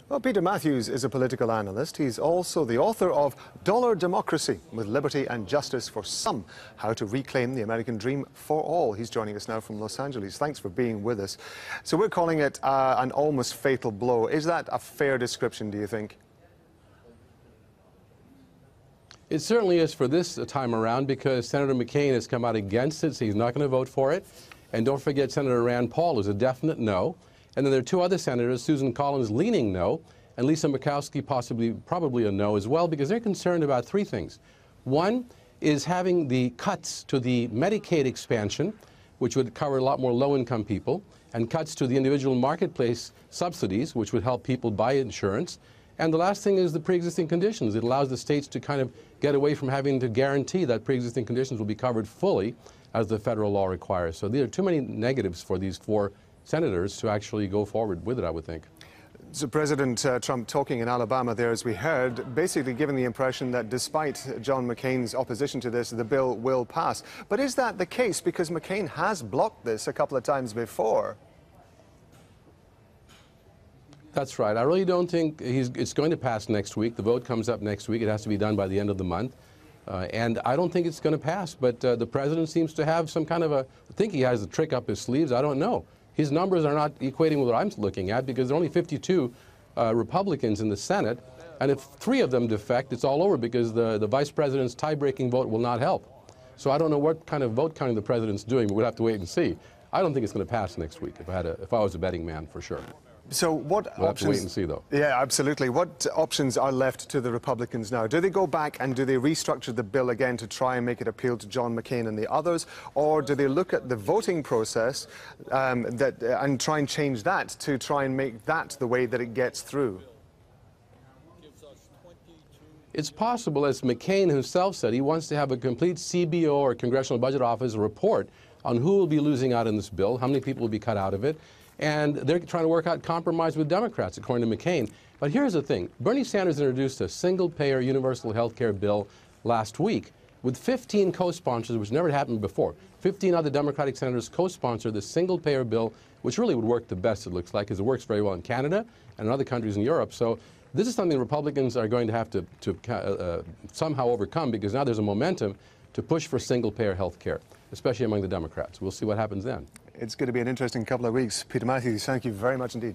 Well, Peter Mathews is a political analyst. He's also the author of Dollar Democracy, with Liberty and Justice for Some, How to Reclaim the American Dream for All. He's joining us now from Los Angeles. Thanks for being with us. So we're calling it an almost fatal blow. Is that a fair description, do you think? It certainly is for this time around, because Senator McCain has come out against it, so he's not going to vote for it. And don't forget Senator Rand Paul is a definite no. And then there are two other senators, Susan Collins leaning no, and Lisa Murkowski probably a no as well, because they're concerned about three things. One is having the cuts to the Medicaid expansion, which would cover a lot more low-income people, and cuts to the individual marketplace subsidies, which would help people buy insurance. And the last thing is the pre-existing conditions. It allows the states to kind of get away from having to guarantee that pre-existing conditions will be covered fully, as the federal law requires. So there are too many negatives for these four senators to actually go forward with it, I would think. So President Trump talking in Alabama there, as we heard, basically giving the impression that despite John McCain's opposition to this, the bill will pass. But is that the case? Because McCain has blocked this a couple of times before. That's right. I really don't think it's going to pass next week. The vote comes up next week. It has to be done by the end of the month. And I don't think it's going to pass. But the president seems to have some kind of I think he has a trick up his sleeves. I don't know. His numbers are not equating with what I'm looking at, because there are only 52 Republicans in the Senate. And if 3 of them defect, it's all over, because the vice president's tie-breaking vote will not help. So I don't know what kind of vote counting the president's doing, but we'll have to wait and see. I don't think it's going to pass next week if I was a betting man, for sure. So what options? We'll have to wait and see, though. Yeah, absolutely. What options are left to the Republicans now? Do they go back and do they restructure the bill again to try and make it appeal to John McCain and the others? Or do they look at the voting process and try and change that to try and make that the way that it gets through? It's possible, as McCain himself said, he wants to have a complete CBO, or Congressional Budget Office, report on who will be losing out in this bill, how many people will be cut out of it. And they're trying to work out compromise with Democrats, according to McCain. But here's the thing. Bernie Sanders introduced a single-payer universal health care bill last week with 15 co-sponsors, which never happened before. 15 other Democratic senators co-sponsored the single-payer bill, which really would work the best, it looks like, because it works very well in Canada and in other countries in Europe. So this is something Republicans are going to have to somehow overcome, because now there's a momentum to push for single-payer health care, especially among the Democrats. We'll see what happens then. It's going to be an interesting couple of weeks. Peter Mathews, thank you very much indeed.